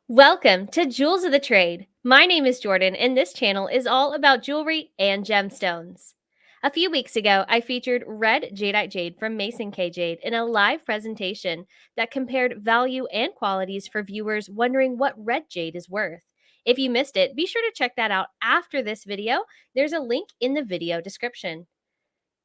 Welcome to Jewels of the Trade. My name is Jordan, and this channel is all about jewelry and gemstones. A few weeks ago, I featured red jadeite jade from Mason K Jade in a live presentation that compared value and qualities for viewers wondering what red jade is worth. If you missed it, be sure to check that out after this video. There's a link in the video description.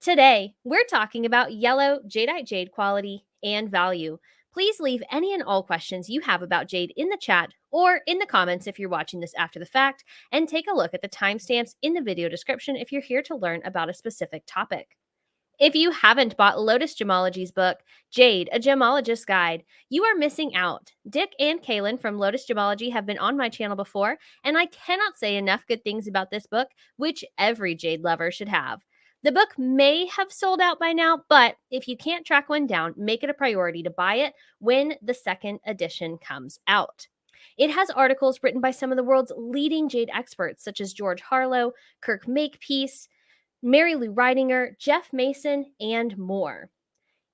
Today, we're talking about yellow jadeite jade quality and value. Please leave any and all questions you have about jade in the chat or in the comments if you're watching this after the fact, and take a look at the timestamps in the video description if you're here to learn about a specific topic. If you haven't bought Lotus Gemology's book, Jade, A Gemologist's Guide, you are missing out. Dick and Kaylin from Lotus Gemology have been on my channel before, and I cannot say enough good things about this book, which every jade lover should have. The book may have sold out by now, but if you can't track one down, make it a priority to buy it when the second edition comes out. It has articles written by some of the world's leading jade experts, such as George Harlow, Kirk Makepeace, Mary Lou Ridinger, Jeff Mason, and more.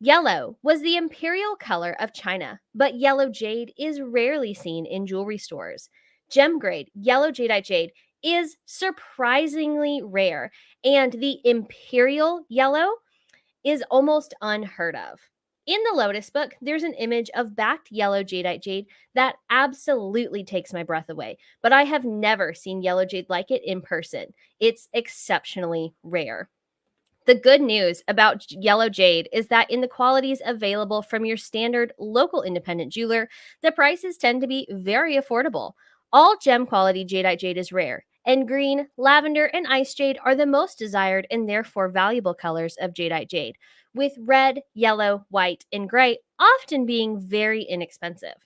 Yellow was the imperial color of China, but yellow jade is rarely seen in jewelry stores. Gem grade yellow jadeite jade is surprisingly rare, and the imperial yellow is almost unheard of. In the Lotus book, there's an image of backed yellow jadeite jade that absolutely takes my breath away, but I have never seen yellow jade like it in person. It's exceptionally rare. The good news about yellow jade is that in the qualities available from your standard local independent jeweler, the prices tend to be very affordable. All gem quality jadeite jade is rare, and green, lavender, and ice jade are the most desired and therefore valuable colors of jadeite jade, with red, yellow, white, and gray often being very inexpensive.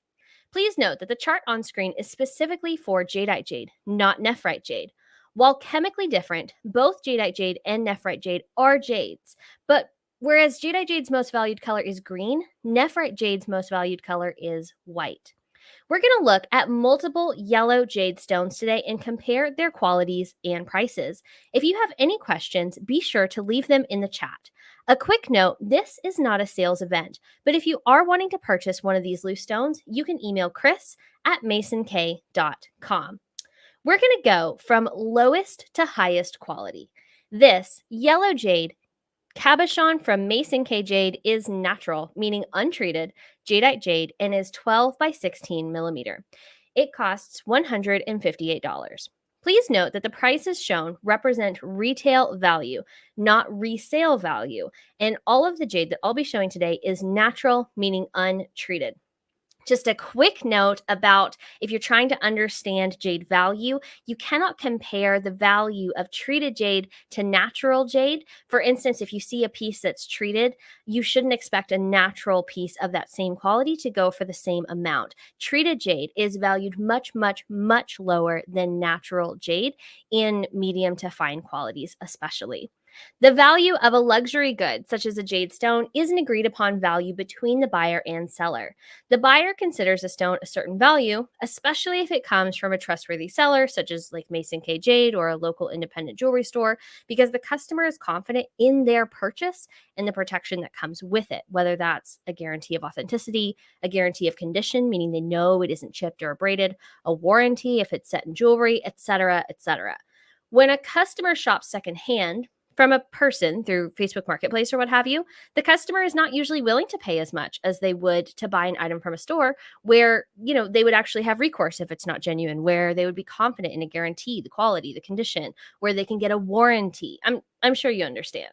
Please note that the chart on screen is specifically for jadeite jade, not nephrite jade. While chemically different, both jadeite jade and nephrite jade are jades, but whereas jadeite jade's most valued color is green, nephrite jade's most valued color is white. We're going to look at multiple yellow jade stones today and compare their qualities and prices. If you have any questions, be sure to leave them in the chat. A quick note, this is not a sales event, but if you are wanting to purchase one of these loose stones, you can email chris@masonk.com. We're going to go from lowest to highest quality. This yellow jade cabochon from Mason K Jade is natural, meaning untreated, jadeite jade, and is 12 by 16 millimeter. It costs $158. Please note that the prices shown represent retail value, not resale value, and all of the jade that I'll be showing today is natural, meaning untreated. Just a quick note about if you're trying to understand jade value, you cannot compare the value of treated jade to natural jade. For instance, if you see a piece that's treated, you shouldn't expect a natural piece of that same quality to go for the same amount. Treated jade is valued much, much, much lower than natural jade in medium to fine qualities, especially. The value of a luxury good, such as a jade stone, is an agreed upon value between the buyer and seller. The buyer considers a stone a certain value, especially if it comes from a trustworthy seller, such as like Mason K Jade or a local independent jewelry store, because the customer is confident in their purchase and the protection that comes with it, whether that's a guarantee of authenticity, a guarantee of condition, meaning they know it isn't chipped or abraded, a warranty if it's set in jewelry, etc., etc. When a customer shops secondhand, from a person through Facebook Marketplace or what have you, the customer is not usually willing to pay as much as they would to buy an item from a store where, they would actually have recourse if it's not genuine, where they would be confident in a guarantee, the quality, the condition, where they can get a warranty. I'm sure you understand.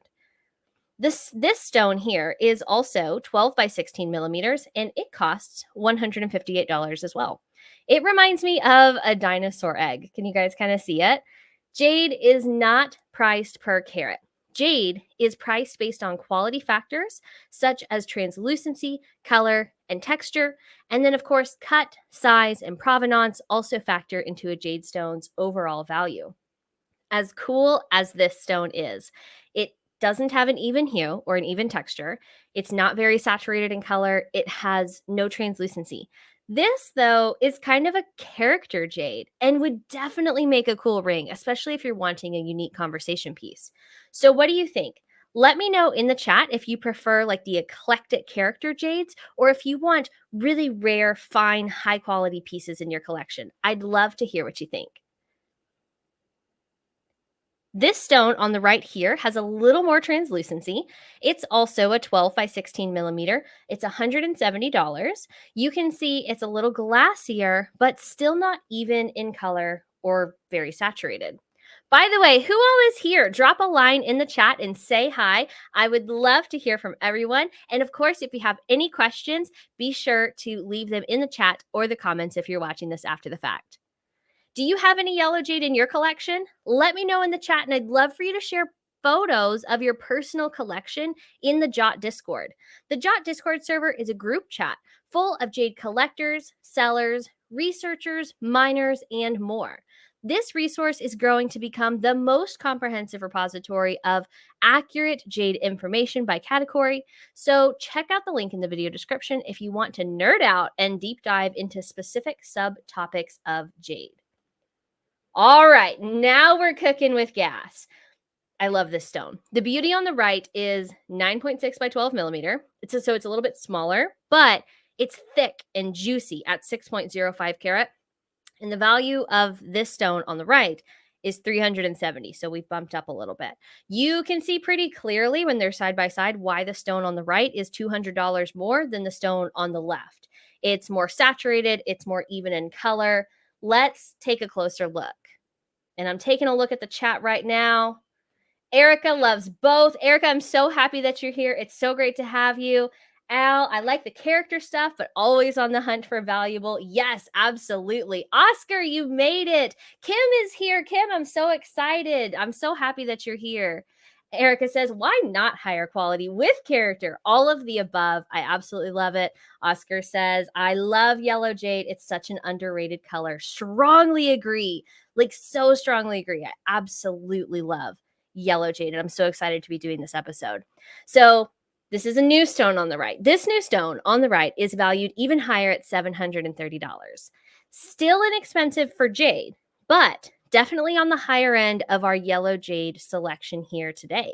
This stone here is also 12 by 16 millimeters, and it costs $158 as well. It reminds me of a dinosaur egg. Can you guys kind of see it? Jade is not priced per carat. Jade is priced based on quality factors such as translucency, color, and texture. And then, of course, cut, size, and provenance also factor into a jade stone's overall value. As cool as this stone is, it doesn't have an even hue or an even texture. It's not very saturated in color. It has no translucency. This, though, is kind of a character jade and would definitely make a cool ring, especially if you're wanting a unique conversation piece. So what do you think? Let me know in the chat if you prefer like the eclectic character jades or if you want really rare, fine, high quality pieces in your collection. I'd love to hear what you think. This stone on the right here has a little more translucency. It's also a 12 by 16 millimeter. It's $170. You can see it's a little glassier, but still not even in color or very saturated. By the way, who all is here? Drop a line in the chat and say hi. I would love to hear from everyone. And of course, if you have any questions, be sure to leave them in the chat or the comments if you're watching this after the fact. Do you have any yellow jade in your collection? Let me know in the chat, and I'd love for you to share photos of your personal collection in the Jot Discord. The Jot Discord server is a group chat full of jade collectors, sellers, researchers, miners, and more. This resource is growing to become the most comprehensive repository of accurate jade information by category. So check out the link in the video description if you want to nerd out and deep dive into specific subtopics of jade. All right, now we're cooking with gas. I love this stone. The beauty on the right is 9.6 by 12 millimeter. So it's a little bit smaller, but it's thick and juicy at 6.05 carat. And the value of this stone on the right is 370. So we've bumped up a little bit. You can see pretty clearly when they're side by side why the stone on the right is $200 more than the stone on the left. It's more saturated, it's more even in color. Let's take a closer look. And I'm taking a look at the chat right now. Erica loves both. Erica, I'm so happy that you're here. It's so great to have you. Al, I like the character stuff, but always on the hunt for valuable. Yes, absolutely. Oscar, you made it. Kim is here. Kim, I'm so excited. I'm so happy that you're here. Erica says, why not higher quality with character? All of the above. I absolutely love it. Oscar says, I love yellow jade. It's such an underrated color. Strongly agree. Like, so strongly agree. I absolutely love yellow jade, and I'm so excited to be doing this episode. So this is a new stone on the right. This new stone on the right is valued even higher at $730. Still inexpensive for jade, but definitely on the higher end of our yellow jade selection here today.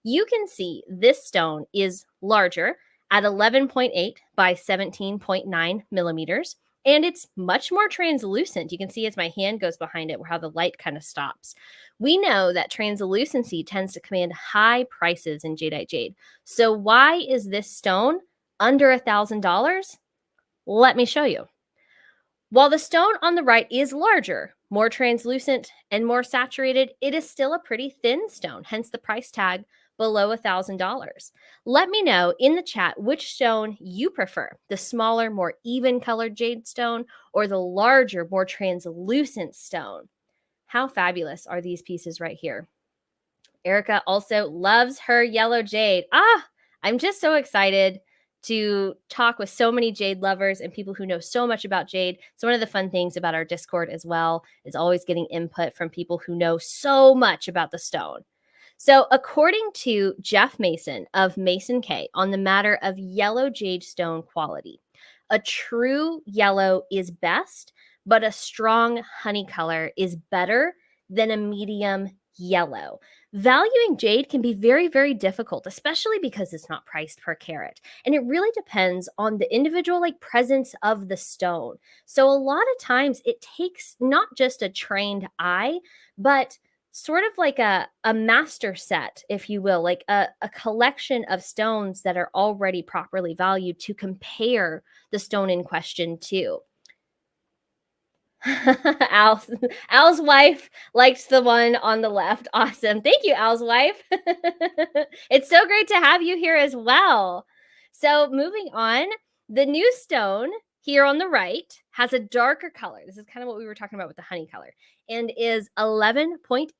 You can see this stone is larger at 11.8 by 17.9 millimeters, and it's much more translucent. You can see as my hand goes behind it, how the light kind of stops. We know that translucency tends to command high prices in jadeite jade. So why is this stone under $1,000? Let me show you. While the stone on the right is larger, more translucent, and more saturated, it is still a pretty thin stone, hence the price tag below $1,000. Let me know in the chat which stone you prefer, the smaller, more even colored jade stone or the larger, more translucent stone. How fabulous are these pieces right here? Erica also loves her yellow jade. I'm just so excited to talk with so many jade lovers and people who know so much about jade. So one of the fun things about our Discord as well is always getting input from people who know so much about the stone. So according to Jeff Mason of Mason K on the matter of yellow jade stone quality, a true yellow is best, but a strong honey color is better than a medium yellow. Valuing jade can be very, very difficult, especially because it's not priced per carat. And it really depends on the individual presence of the stone. So a lot of times it takes not just a trained eye, but sort of like a master set, if you will, like a collection of stones that are already properly valued to compare the stone in question to. Al's wife likes the one on the left. Awesome. Thank you, Al's wife. It's so great to have you here as well. So moving on, the new stone here on the right has a darker color. This is kind of what we were talking about with the honey color, and is 11.8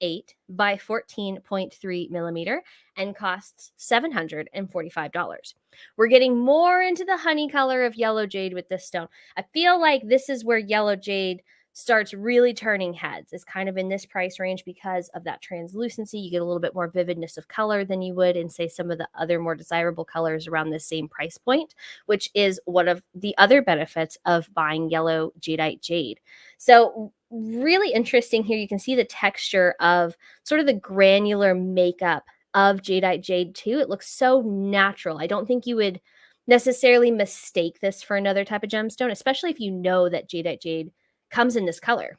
by 14.3 millimeter and costs $745. We're getting more into the honey color of yellow jade with this stone. I feel like this is where yellow jade starts really turning heads. It's kind of in this price range because of that translucency. You get a little bit more vividness of color than you would in, say, some of the other more desirable colors around the same price point, which is one of the other benefits of buying yellow jadeite jade. So really interesting here. You can see the texture of sort of the granular makeup of Jadeite Jade too. It looks so natural. I don't think you would necessarily mistake this for another type of gemstone, especially if you know that Jadeite Jade comes in this color.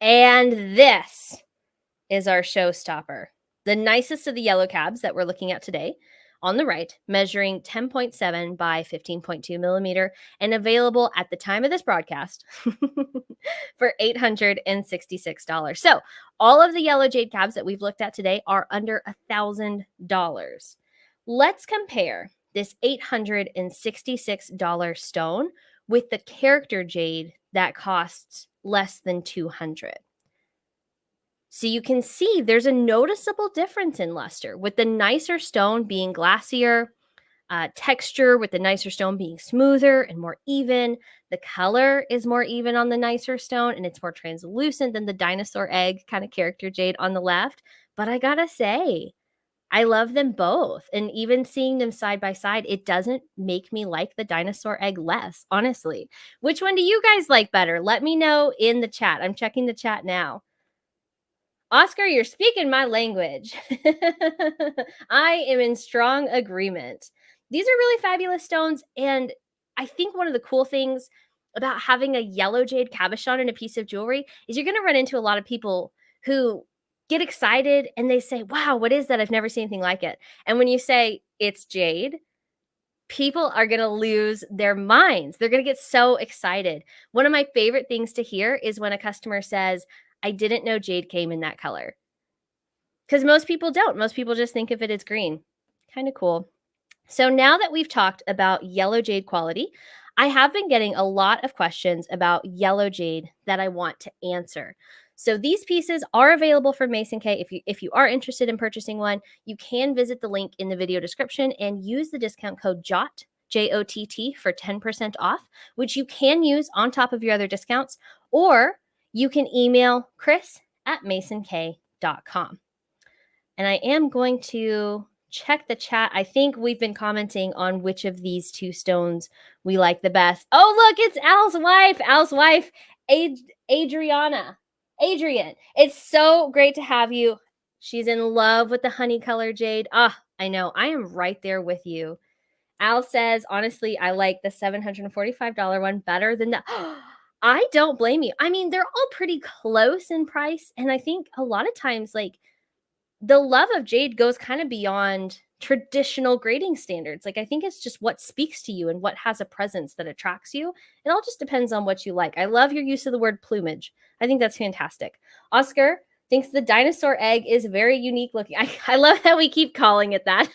And this is our showstopper. The nicest of the yellow cabs that we're looking at today on the right, measuring 10.7 by 15.2 millimeter and available at the time of this broadcast for $866. So all of the yellow jade cabs that we've looked at today are under $1,000. Let's compare this $866 stone with the character jade that costs less than $200. So you can see there's a noticeable difference in luster, with the nicer stone being glassier, texture with the nicer stone being smoother and more even. The color is more even on the nicer stone, and it's more translucent than the dinosaur egg kind of character jade on the left. But I gotta say, I love them both. And even seeing them side by side, it doesn't make me like the dinosaur egg less, honestly. Which one do you guys like better? Let me know in the chat. I'm checking the chat now. Oscar, you're speaking my language. I am in strong agreement. These are really fabulous stones. And I think one of the cool things about having a yellow jade cabochon in a piece of jewelry is you're going to run into a lot of people who get excited and they say, wow, what is that? I've never seen anything like it. And when you say it's jade, people are going to lose their minds. They're going to get so excited. One of my favorite things to hear is when a customer says, I didn't know jade came in that color. Because most people don't. Most people just think of it as green. Kind of cool. So now that we've talked about yellow jade quality, I have been getting a lot of questions about yellow jade that I want to answer. So these pieces are available from Mason K. If you are interested in purchasing one, you can visit the link in the video description and use the discount code JOTT, JOTT, for 10% off, which you can use on top of your other discounts, or you can email chris@masonk.com. And I am going to check the chat. I think we've been commenting on which of these two stones we like the best. Oh, look, it's Al's wife, Adrian. It's so great to have you. She's in love with the honey color jade. I know. I am right there with you. Al says, honestly, I like the $745 one better than the... I don't blame you. I mean, they're all pretty close in price. And I think a lot of times, like, the love of jade goes kind of beyond traditional grading standards. Like, I think it's just what speaks to you and what has a presence that attracts you. It all just depends on what you like. I love your use of the word plumage. I think that's fantastic. Oscar thinks the dinosaur egg is very unique looking. I love how we keep calling it that.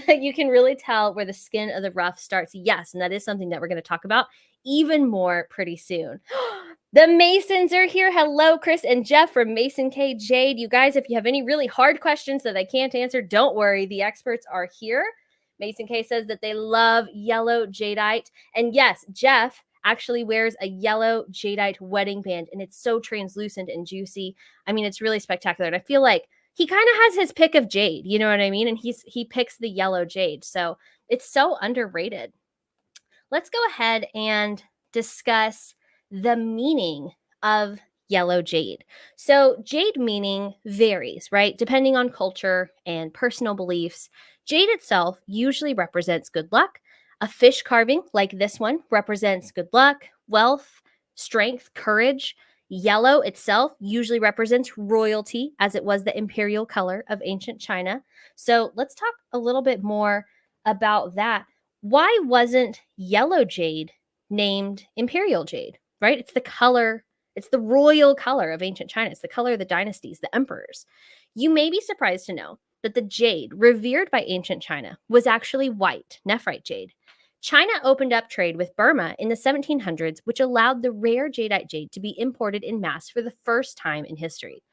You can really tell where the skin of the ruff starts. Yes, and that is something that we're going to talk about even more pretty soon. The Masons are here. Hello, Chris and Jeff from Mason K Jade. You guys, if you have any really hard questions that I can't answer, don't worry. The experts are here. Mason K says that they love yellow jadeite. And yes, Jeff actually wears a yellow jadeite wedding band, and it's so translucent and juicy. I mean, it's really spectacular. And I feel like he kind of has his pick of jade, you know what I mean? And he picks the yellow jade. So it's so underrated. Let's go ahead and discuss the meaning of yellow jade. So jade meaning varies, right? Depending on culture and personal beliefs. Jade itself usually represents good luck. A fish carving like this one represents good luck, wealth, strength, courage. Yellow itself usually represents royalty, as it was the imperial color of ancient China. So let's talk a little bit more about that. Why wasn't yellow jade named imperial jade, right? It's the color, it's the royal color of ancient China. It's the color of the dynasties, the emperors. You may be surprised to know that the jade revered by ancient China was actually white, nephrite jade. China opened up trade with Burma in the 1700s, which allowed the rare jadeite jade to be imported in mass for the first time in history.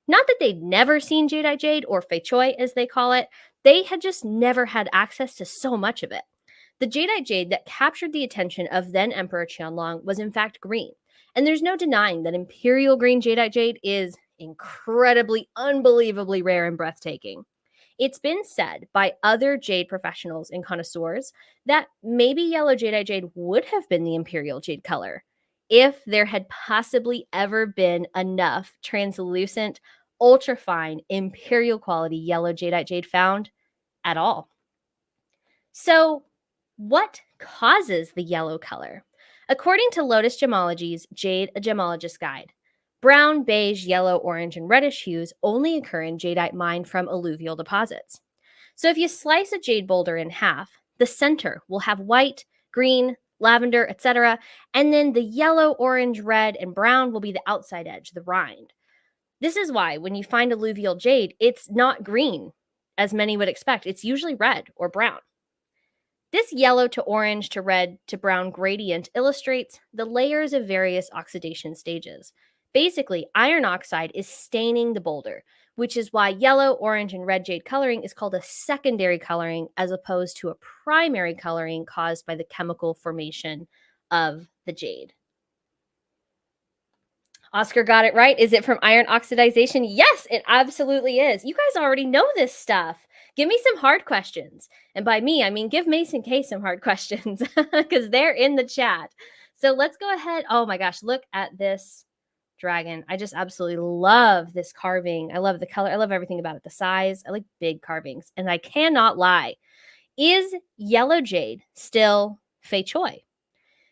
Not that they'd never seen jadeite jade, or fei choy as they call it, they had just never had access to so much of it. The jadeite jade that captured the attention of then Emperor Qianlong was in fact green. And there's no denying that imperial green jadeite jade is incredibly, unbelievably rare and breathtaking. It's been said by other jade professionals and connoisseurs that maybe yellow jadeite jade would have been the imperial jade color if there had possibly ever been enough translucent, ultra fine imperial quality yellow jadeite jade found at all. So, what causes the yellow color? According to Lotus Gemology's Jade, a Gemologist Guide, brown, beige, yellow, orange, and reddish hues only occur in jadeite mined from alluvial deposits. So if you slice a jade boulder in half, the center will have white, green, lavender, etc., and then the yellow, orange, red, and brown will be the outside edge, the rind. This is why when you find alluvial jade, it's not green, as many would expect. It's usually red or brown. This yellow to orange to red to brown gradient illustrates the layers of various oxidation stages. Basically, iron oxide is staining the boulder, which is why yellow, orange, and red jade coloring is called a secondary coloring as opposed to a primary coloring caused by the chemical formation of the jade. Oscar got it right. Is it from iron oxidization? Yes, it absolutely is. You guys already know this stuff. Give me some hard questions. And by me, I mean give Mason K some hard questions because they're in the chat. So let's go ahead. Oh my gosh, look at this dragon. I just absolutely love this carving. I love the color. I love everything about it. The size. I like big carvings. And I cannot lie. Is yellow jade still fei choi?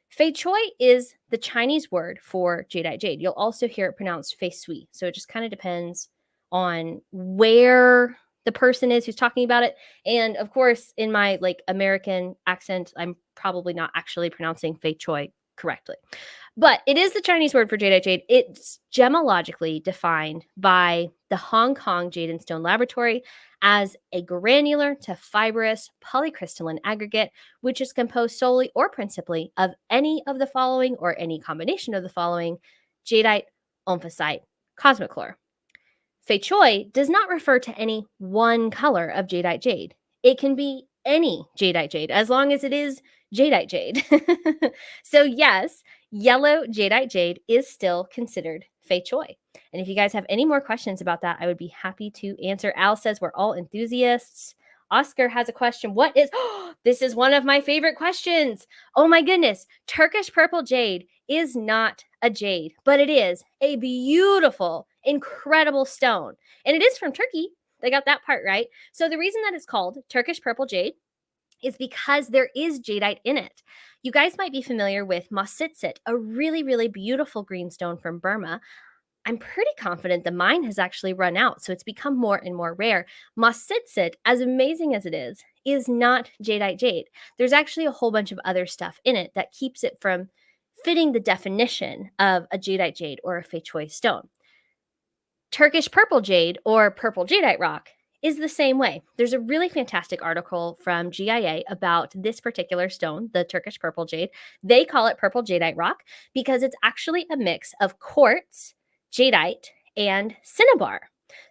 Fei choi is the Chinese word for jadeite jade. You'll also hear it pronounced fei sui. So it just kind of depends on where the person is who's talking about it. And of course, in my like American accent, I'm probably not actually pronouncing fei choi correctly. But it is the Chinese word for jadeite jade. It's gemologically defined by the Hong Kong Jade and Stone Laboratory as a granular to fibrous polycrystalline aggregate, which is composed solely or principally of any of the following or any combination of the following: jadeite, omphacite, cosmochlor. Fei choi does not refer to any one color of jadeite jade. It can be any jadeite jade as long as it is jadeite jade. So yes, yellow jadeite jade is still considered fei choi. And if you guys have any more questions about that, I would be happy to answer. Al says we're all enthusiasts. Oscar has a question. What is, this is one of my favorite questions. Oh my goodness. Turkish purple jade is not a jade, but it is a beautiful, incredible stone. And it is from Turkey. They got that part right. So the reason that it's called Turkish purple jade is because there is jadeite in it. You guys might be familiar with mositsit, a really, really beautiful green stone from Burma. I'm pretty confident the mine has actually run out, so it's become more and more rare. Mositsit, as amazing as it is not jadeite jade. There's actually a whole bunch of other stuff in it that keeps it from fitting the definition of a jadeite jade or a fei choi stone. Turkish purple jade or purple jadeite rock is the same way. There's a really fantastic article from GIA about this particular stone, the Turkish purple jade. They call it purple jadeite rock because it's actually a mix of quartz, jadeite, and cinnabar.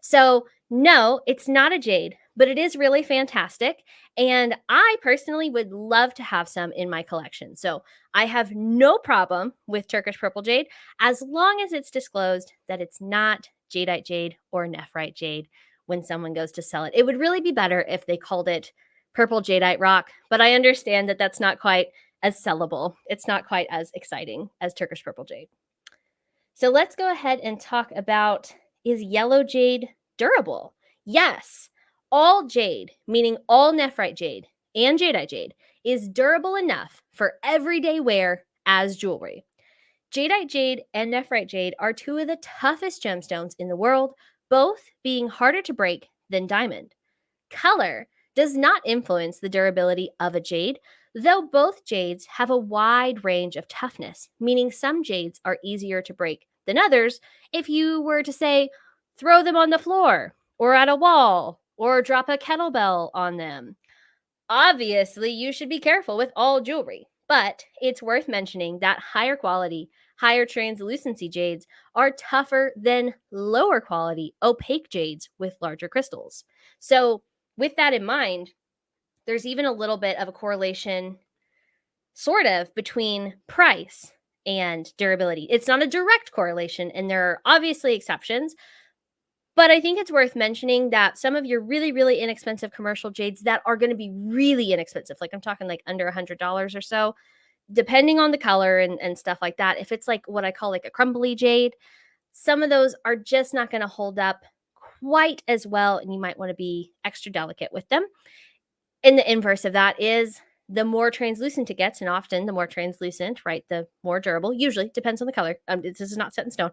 So no, it's not a jade, but it is really fantastic. And I personally would love to have some in my collection. So I have no problem with Turkish purple jade as long as it's disclosed that it's not jadeite jade or nephrite jade when someone goes to sell it. It would really be better if they called it purple jadeite rock, but I understand that that's not quite as sellable. It's not quite as exciting as Turkish purple jade. So let's go ahead and talk about, is yellow jade durable? Yes, all jade, meaning all nephrite jade and jadeite jade, is durable enough for everyday wear as jewelry. Jadeite jade and nephrite jade are two of the toughest gemstones in the world, both being harder to break than diamond. Color does not influence the durability of a jade, though both jades have a wide range of toughness, meaning some jades are easier to break than others if you were to, say, throw them on the floor or at a wall or drop a kettlebell on them. Obviously, you should be careful with all jewelry, but it's worth mentioning that higher quality, higher translucency jades are tougher than lower quality opaque jades with larger crystals. So with that in mind, there's even a little bit of a correlation, sort of, between price and durability. It's not a direct correlation, and there are obviously exceptions, but I think it's worth mentioning that some of your really, really inexpensive commercial jades that are going to be really inexpensive, like I'm talking like under $100 or so, depending on the color and stuff like that, if it's like what I call like a crumbly jade, some of those are just not going to hold up quite as well, and you might want to be extra delicate with them. And the inverse of that is the more translucent it gets, and often the more translucent, right, the more durable, usually depends on the color. This is not set in stone.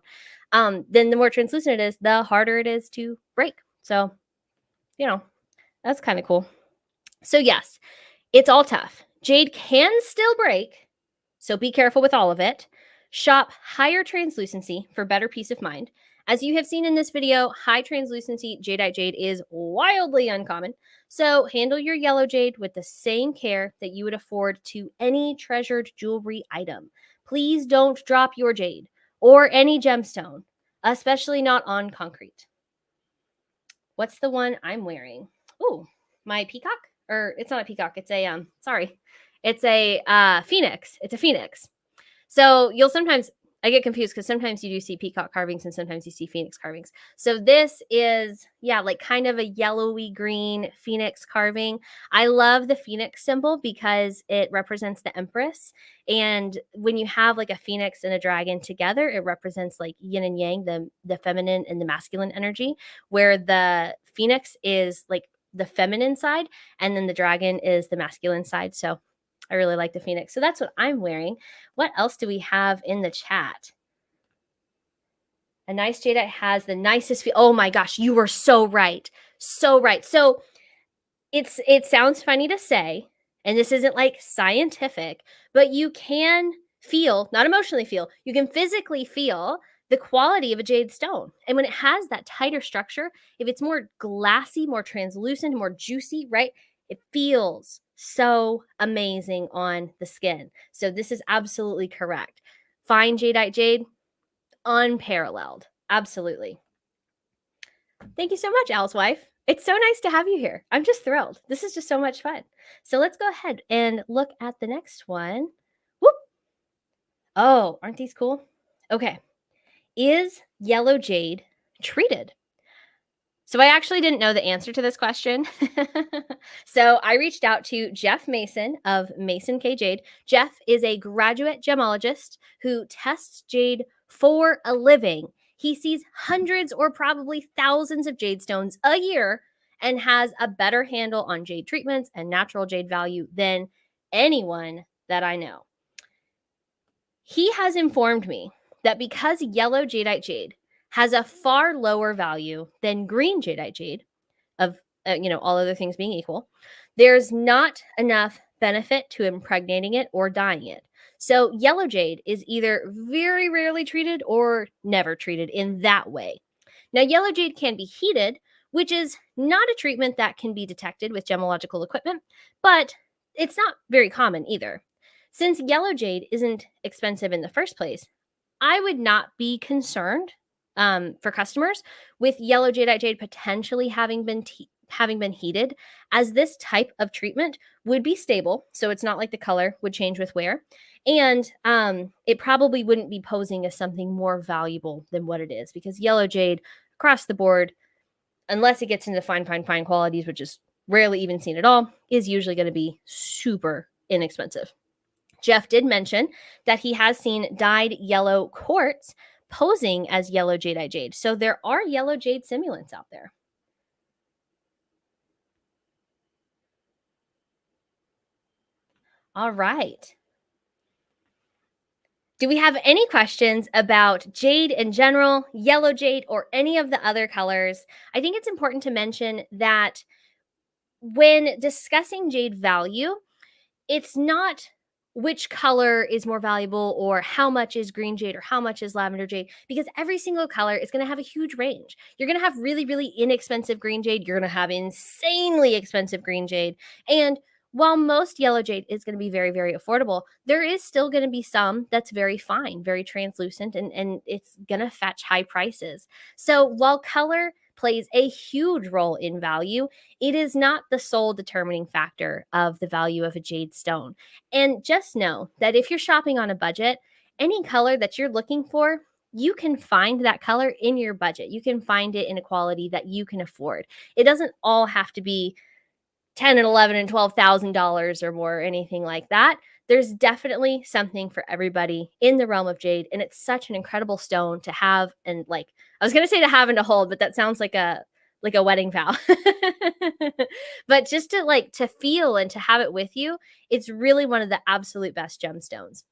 Then the more translucent it is, the harder it is to break. So, you know, that's kind of cool. So, yes, it's all tough. Jade can still break, so be careful with all of it. Shop higher translucency for better peace of mind. As you have seen in this video, high translucency jadeite jade is wildly uncommon. So handle your yellow jade with the same care that you would afford to any treasured jewelry item. Please don't drop your jade or any gemstone, especially not on concrete. What's the one I'm wearing? Ooh, my peacock? Or it's not a peacock, it's a sorry. It's a phoenix. It's a phoenix. So you'll sometimes, I get confused because sometimes you do see peacock carvings and sometimes you see phoenix carvings. So this is, yeah, like kind of a yellowy green phoenix carving. I love the phoenix symbol because it represents the empress. And when you have like a phoenix and a dragon together, it represents like yin and yang, the feminine and the masculine energy, where the phoenix is like the feminine side and then the dragon is the masculine side. So I really like the phoenix. So that's what I'm wearing. What else do we have in the chat? A nice jadeite has the nicest feel. Oh my gosh, you were so right. So right. So it sounds funny to say, and this isn't like scientific, but you can feel, not emotionally feel, you can physically feel the quality of a jade stone. And when it has that tighter structure, if it's more glassy, more translucent, more juicy, right? It feels so amazing on the skin. So this is absolutely correct. Fine jadeite jade, unparalleled. Absolutely. Thank you so much, Al's wife. It's so nice to have you here. I'm just thrilled. This is just so much fun. So let's go ahead and look at the next one. Whoop. Oh, aren't these cool? Okay. Is yellow jade treated? So I actually didn't know the answer to this question. So I reached out to Jeff Mason of Mason K Jade. Jeff is a graduate gemologist who tests jade for a living. He sees hundreds or probably thousands of jade stones a year and has a better handle on jade treatments and natural jade value than anyone that I know. He has informed me that because yellow jadeite jade has a far lower value than green jadeite jade, of all other things being equal, there's not enough benefit to impregnating it or dyeing it. So yellow jade is either very rarely treated or never treated in that way. Now, yellow jade can be heated, which is not a treatment that can be detected with gemological equipment, but it's not very common either. Since yellow jade isn't expensive in the first place, I would not be concerned for customers with yellow jadeite jade potentially having been heated, as this type of treatment would be stable, so it's not like the color would change with wear, and it probably wouldn't be posing as something more valuable than what it is, because yellow jade across the board, unless it gets into fine qualities, which is rarely even seen at all, is usually going to be super inexpensive. Jeff did mention that he has seen dyed yellow quartz posing as yellow jadeite jade. So there are yellow jade simulants out there. All right. Do we have any questions about jade in general, yellow jade, or any of the other colors? I think it's important to mention that when discussing jade value, it's not which color is more valuable or how much is green jade or how much is lavender jade, because every single color is going to have a huge range. You're going to have really, really inexpensive green jade. You're going to have insanely expensive green jade. And while most yellow jade is going to be very, very affordable, there is still going to be some that's very fine, very translucent, and it's going to fetch high prices. So while color plays a huge role in value, it is not the sole determining factor of the value of a jade stone. And just know that if you're shopping on a budget, any color that you're looking for, you can find that color in your budget. You can find it in a quality that you can afford. It doesn't all have to be $10 and $11 and $12,000 or more or anything like that. There's definitely something for everybody in the realm of jade, and it's such an incredible stone to have, and like I was going to say to have and to hold, but that sounds like a like a wedding vow. But just to to feel and to have it with you, it's really one of the absolute best gemstones.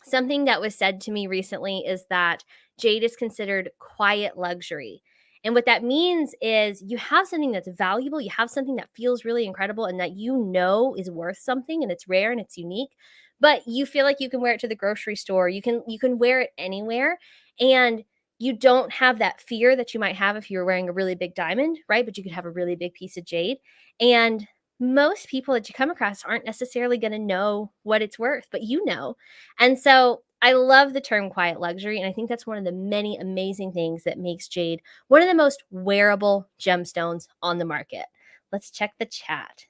Something that was said to me recently is that jade is considered quiet luxury. And what that means is you have something that's valuable, you have something that feels really incredible and that you know is worth something and it's rare and it's unique, but you feel like you can wear it to the grocery store, you can wear it anywhere, and you don't have that fear that you might have if you were wearing a really big diamond, right? But you could have a really big piece of jade. And most people that you come across aren't necessarily going to know what it's worth, but you know. And so I love the term quiet luxury. And I think that's one of the many amazing things that makes jade one of the most wearable gemstones on the market. Let's check the chat.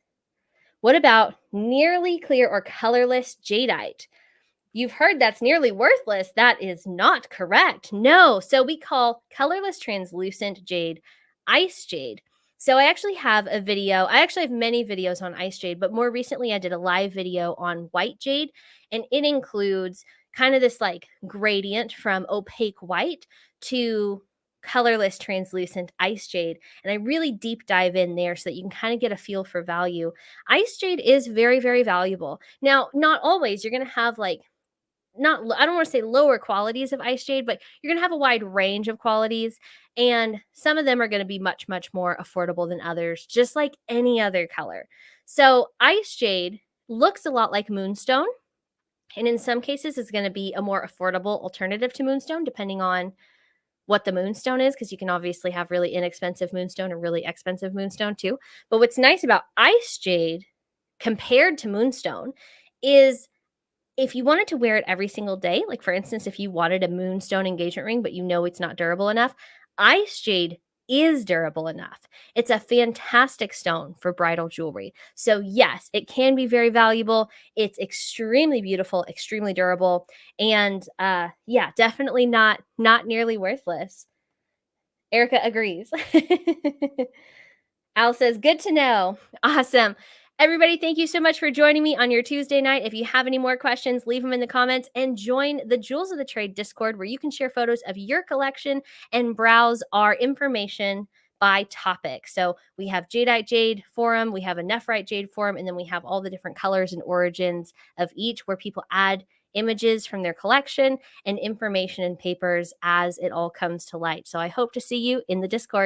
What about nearly clear or colorless jadeite? You've heard that's nearly worthless. That is not correct. No. So we call colorless translucent jade ice jade. So I actually have a video. I actually have many videos on ice jade, but more recently I did a live video on white jade, and it includes kind of this like gradient from opaque white to colorless translucent ice jade. And I really deep dive in there so that you can kind of get a feel for value. Ice jade is very, very valuable. Now, not always. You're going to have like not I don't want to say lower qualities of ice jade, but you're going to have a wide range of qualities, and some of them are going to be much more affordable than others, just like any other color. So ice jade looks a lot like moonstone, and in some cases is going to be a more affordable alternative to moonstone depending on what the moonstone is, because you can obviously have really inexpensive moonstone and really expensive moonstone too. But what's nice about ice jade compared to moonstone is if you wanted to wear it every single day, like for instance, if you wanted a moonstone engagement ring, but you know it's not durable enough, ice jade is durable enough. It's a fantastic stone for bridal jewelry. So yes, it can be very valuable. It's extremely beautiful, extremely durable, and yeah, definitely not nearly worthless. Erica agrees. Al says, good to know. Awesome. Everybody, thank you so much for joining me on your Tuesday night. If you have any more questions, leave them in the comments and join the Jewels of the Trade Discord where you can share photos of your collection and browse our information by topic. So we have Jadeite Jade forum, we have a Nephrite Jade forum, and then we have all the different colors and origins of each where people add images from their collection and information and papers as it all comes to light. So I hope to see you in the Discord.